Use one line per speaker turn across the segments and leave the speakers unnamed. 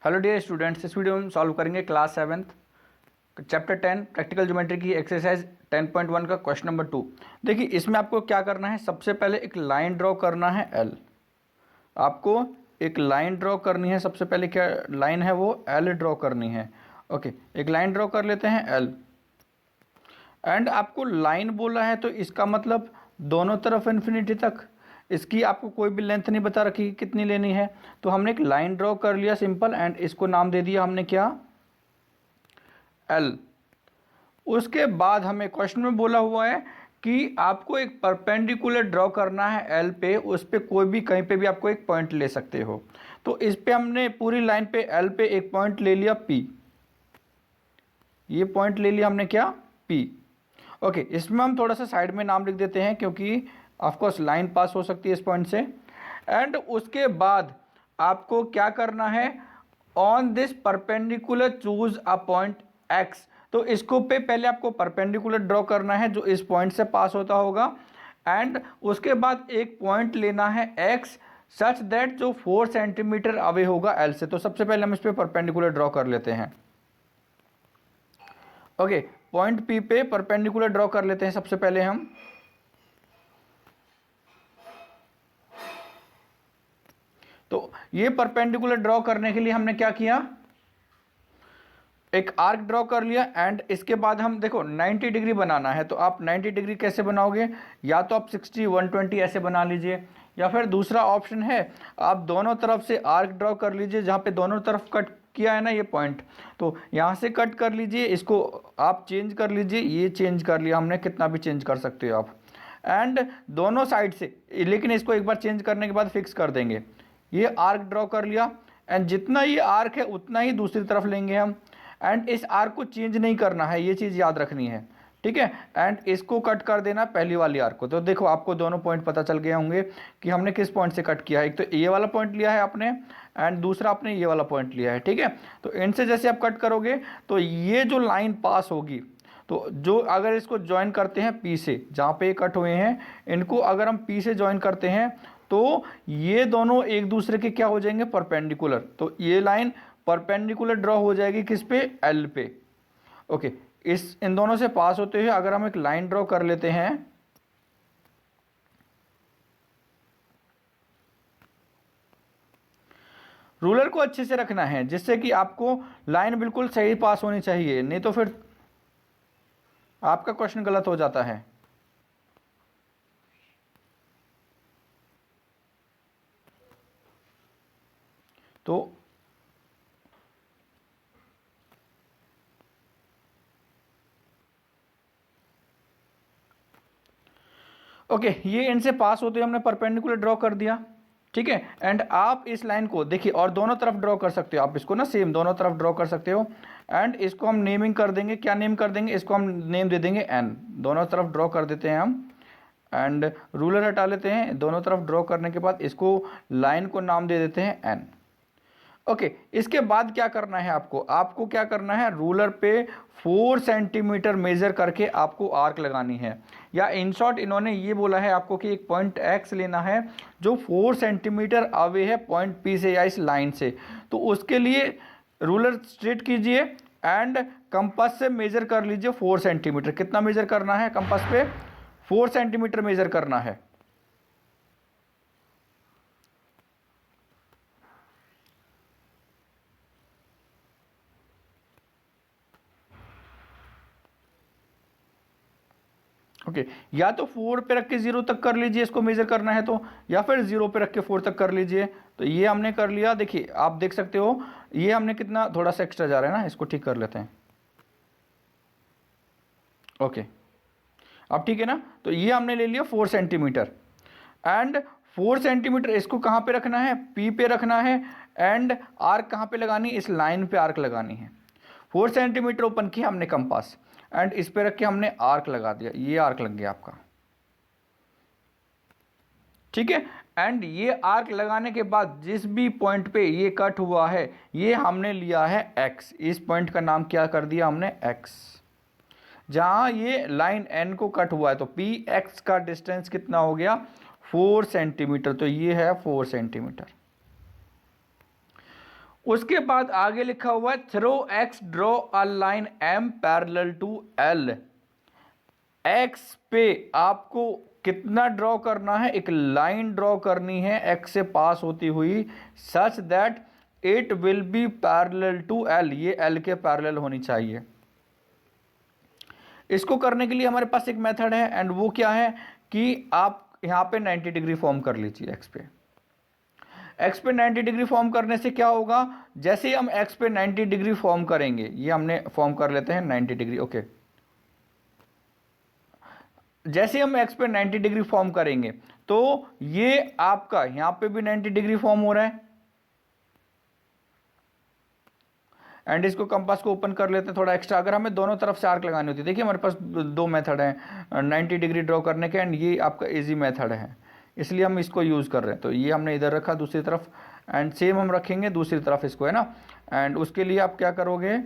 Hello dear students, इस video में solve करेंगे class 7th chapter 10 practical geometry की एक्सरसाइज 10.1 का क्वेश्चन नंबर 2। देखिए इसमें आपको क्या करना है, सबसे पहले एक लाइन ड्रॉ करना है एल। आपको एक लाइन ड्रॉ करनी है, सबसे पहले क्या लाइन है वो एल ड्रॉ करनी है। ओके, एक लाइन ड्रॉ कर लेते हैं एल। एंड आपको लाइन बोला है तो इसका मतलब दोनों तरफ इन्फिनिटी तक। इसकी आपको कोई भी लेंथ नहीं बता रखी कितनी लेनी है, तो हमने एक लाइन ड्रॉ कर लिया सिंपल, एंड इसको नाम दे दिया हमने क्या, एल। उसके बाद हमें क्वेश्चन में बोला हुआ है कि आपको एक परपेंडिकुलर ड्रॉ करना है एल पे, उस पे कोई भी कहीं पे भी आपको एक पॉइंट ले सकते हो। तो इस पे हमने पूरी लाइन पे एल पे एक पॉइंट ले लिया पी। ये पॉइंट ले लिया हमने क्या, पी। ओके, इसमें हम थोड़ा सा साइड में नाम लिख देते हैं क्योंकि ऑफकोर्स लाइन पास हो सकती है इस पॉइंट से। एंड उसके बाद आपको क्या करना है, on this perpendicular choose a point x. तो इसको पे पहले आपको परपेंडिकुलर ड्रॉ करना है जो इस पॉइंट से पास होता होगा, एंड उसके बाद एक पॉइंट लेना है एक्स सच दैट जो 4 सेंटीमीटर अवे होगा एल से। तो सबसे पहले हम इस पर परपेंडिकुलर ड्रॉ कर लेते हैं। ओके, पॉइंट पी पे परपेंडिकुलर ड्रॉ कर लेते हैं सबसे पहले हम। तो ये परपेंडिकुलर ड्रॉ करने के लिए हमने क्या किया, एक आर्क ड्रॉ कर लिया। एंड इसके बाद हम देखो 90 डिग्री बनाना है, तो आप 90 डिग्री कैसे बनाओगे, या तो आप 60 120 ऐसे बना लीजिए, या फिर दूसरा ऑप्शन है आप दोनों तरफ से आर्क ड्रॉ कर लीजिए। जहाँ पे दोनों तरफ कट किया है ना ये पॉइंट, तो यहाँ से कट कर लीजिए, इसको आप चेंज कर लीजिए। ये चेंज कर लिया हमने, कितना भी चेंज कर सकते हो आप। एंड दोनों साइड से, लेकिन इसको एक बार चेंज करने के बाद फिक्स कर देंगे। ये आर्क ड्रॉ कर लिया, एंड जितना ये आर्क है उतना ही दूसरी तरफ लेंगे हम। एंड इस आर्क को चेंज नहीं करना है, ये चीज़ याद रखनी है, ठीक है। एंड इसको कट कर देना पहली वाली आर्क को। तो देखो आपको दोनों पॉइंट पता चल गए होंगे कि हमने किस पॉइंट से कट किया है। एक तो ये वाला पॉइंट लिया है आपने, एंड दूसरा आपने ये वाला पॉइंट लिया है, ठीक है। तो इनसे जैसे आप कट करोगे तो ये जो लाइन पास होगी, तो जो अगर इसको ज्वाइन करते हैं पी से, जहाँ पे कट हुए हैं इनको अगर हम पी से ज्वाइन करते हैं तो ये दोनों एक दूसरे के क्या हो जाएंगे, परपेंडिकुलर। तो ये लाइन परपेंडिकुलर ड्रॉ हो जाएगी किस पे, एल पे। ओके, इन दोनों से पास होते हुए अगर हम एक लाइन ड्रॉ कर लेते हैं, रूलर को अच्छे से रखना है जिससे कि आपको लाइन बिल्कुल सही पास होनी चाहिए, नहीं तो फिर आपका क्वेश्चन गलत हो जाता है। तो ओके, ये इनसे पास होते हुए हमने परपेंडिकुलर ड्रॉ कर दिया, ठीक है। एंड आप इस लाइन को देखिए और दोनों तरफ ड्रॉ कर सकते हो आप इसको ना, सेम दोनों तरफ ड्रॉ कर सकते हो। एंड इसको हम नेमिंग कर देंगे, क्या नेम कर देंगे, इसको हम नेम दे देंगे एन। दोनों तरफ ड्रॉ कर देते हैं हम, एंड रूलर हटा लेते हैं। दोनों तरफ ड्रॉ करने के बाद इसको लाइन को नाम दे देते हैं एन। ओके, इसके बाद क्या करना है आपको क्या करना है, रूलर पे 4 सेंटीमीटर मेजर करके आपको आर्क लगानी है। या इन शॉर्ट इन्होंने ये बोला है आपको कि एक पॉइंट एक्स लेना है जो 4 सेंटीमीटर अवे है पॉइंट पी से या इस लाइन से। तो उसके लिए रूलर स्ट्रेट कीजिए एंड कंपास से मेजर कर लीजिए 4 सेंटीमीटर। कितना मेजर करना है कंपास पे, 4 सेंटीमीटर मेजर करना है। ओके, या तो 4 पे रख के 0 तक कर लीजिए, इसको मेजर करना है तो, या फिर 0 पे रख के 4 तक कर लीजिए। तो ये हमने कर लिया, देखिए आप देख सकते हो ये हमने कितना थोड़ा सा एक्स्ट्रा जा रहा है ना, इसको ठीक कर लेते हैं। ओके, अब ठीक है ना। तो ये हमने ले लिया 4 सेंटीमीटर, एंड 4 सेंटीमीटर इसको कहाँ पे रखना है, पी पे रखना है। एंड आर्क कहाँ पे लगानी, इस लाइन पे आर्क लगानी है। 4 सेंटीमीटर ओपन किया हमने कंपास, एंड इस पे रख के हमने आर्क लगा दिया। ये आर्क लग गया आपका, ठीक है। एंड ये आर्क लगाने के बाद जिस भी पॉइंट पे ये कट हुआ है ये हमने लिया है एक्स। इस पॉइंट का नाम क्या कर दिया हमने, एक्स। जहां ये लाइन एन को कट हुआ है तो पी एक्स का डिस्टेंस कितना हो गया, 4 सेंटीमीटर। तो ये है 4 सेंटीमीटर। उसके बाद आगे लिखा हुआ है through x draw a line m parallel to l. X पे आपको कितना ड्रॉ करना है, एक लाइन ड्रॉ करनी है एक्स से पास होती हुई, such that it will be parallel to l, ये एल के पैरेलल होनी चाहिए। इसको करने के लिए हमारे पास एक मेथड है, एंड वो क्या है कि आप यहां पे 90 डिग्री फॉर्म कर लीजिए एक्स पे। एक्स पे 90 डिग्री फॉर्म करने से क्या होगा, जैसे ही हम एक्स पे 90 डिग्री फॉर्म करेंगे, ये हमने फॉर्म कर लेते हैं 90 डिग्री, ओके। जैसे हम एक्स पे 90 डिग्री फॉर्म करेंगे तो ये आपका यहां पे भी 90 डिग्री फॉर्म हो रहा है, एंड इसको कंपास को ओपन कर लेते हैं थोड़ा एक्स्ट्रा। अगर हमें दोनों तरफ से आर्क लगानी होती है, देखिए हमारे पास दो मेथड हैं 90 डिग्री ड्रॉ करने के, एंड ये आपका इजी मेथड है, इसलिए हम इसको यूज़ कर रहे हैं। तो ये हमने इधर रखा दूसरी तरफ, एंड सेम हम रखेंगे दूसरी तरफ इसको, है ना। एंड उसके लिए आप क्या करोगे,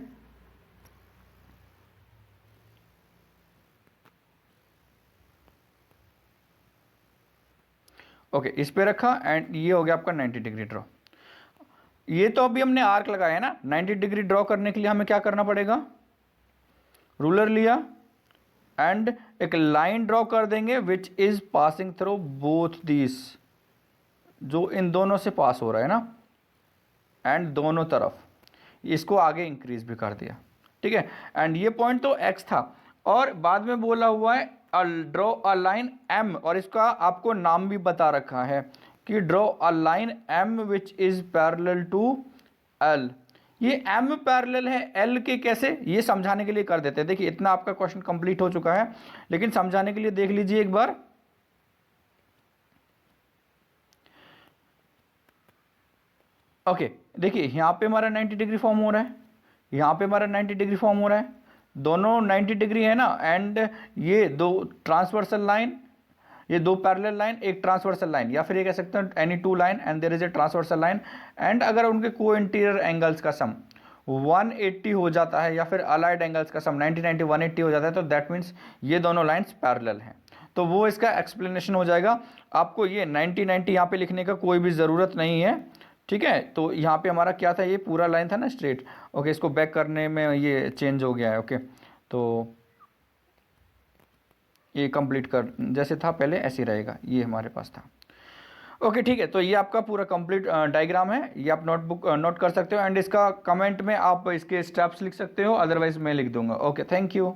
ओके इस पे रखा, एंड ये हो गया आपका 90 डिग्री ड्रॉ। ये तो अभी हमने आर्क लगाया है ना, 90 डिग्री ड्रॉ करने के लिए हमें क्या करना पड़ेगा, रूलर लिया एंड एक लाइन ड्रॉ कर देंगे which is passing through both this, जो इन दोनों से पास हो रहा है ना, एंड दोनों तरफ इसको आगे इंक्रीज भी कर दिया, ठीक है। एंड ये पॉइंट तो एक्स था, और बाद में बोला हुआ है ड्रॉ अ लाइन एम, और इसका आपको नाम भी बता रखा है कि draw a line m which is parallel to l. ये एम पैरेलल है एल के कैसे, ये समझाने के लिए कर देते हैं। देखिए इतना आपका क्वेश्चन कंप्लीट हो चुका है, लेकिन समझाने के लिए देख लीजिए एक बार। ओके देखिए यहां पे हमारा 90 डिग्री फॉर्म हो रहा है, यहां पे हमारा 90 डिग्री फॉर्म हो रहा है, दोनों 90 डिग्री है ना, एंड ये दो ट्रांसवर्सल लाइन, ये दो पैरेलल लाइन, एक ट्रांसवर्सल लाइन, या फिर ये कह सकते हैं any two line and there is a transversal line, and अगर उनके को इंटीरियर एंगल्स का सम 180 हो जाता है, या फिर अलाइड एंगल्स का सम 90 90 180 हो जाता है, तो दैट मीन्स ये दोनों लाइन्स पैरेलल हैं। तो वो इसका एक्सप्लेनेशन हो जाएगा। आपको ये 90 90 यहाँ पे लिखने का कोई भी ज़रूरत नहीं है, ठीक है। तो यहाँ पे हमारा क्या था, ये पूरा लाइन था ना स्ट्रेट, ओके इसको बैक करने में ये चेंज हो गया है, ओके। तो ये कंप्लीट कर, जैसे था पहले ऐसे ही रहेगा, ये हमारे पास था, ओके ठीक है। तो ये आपका पूरा कंप्लीट डायग्राम है, ये आप नोटबुक नोट कर सकते हो, एंड इसका कमेंट में आप इसके स्टेप्स लिख सकते हो, अदरवाइज मैं लिख दूंगा। Okay thank you.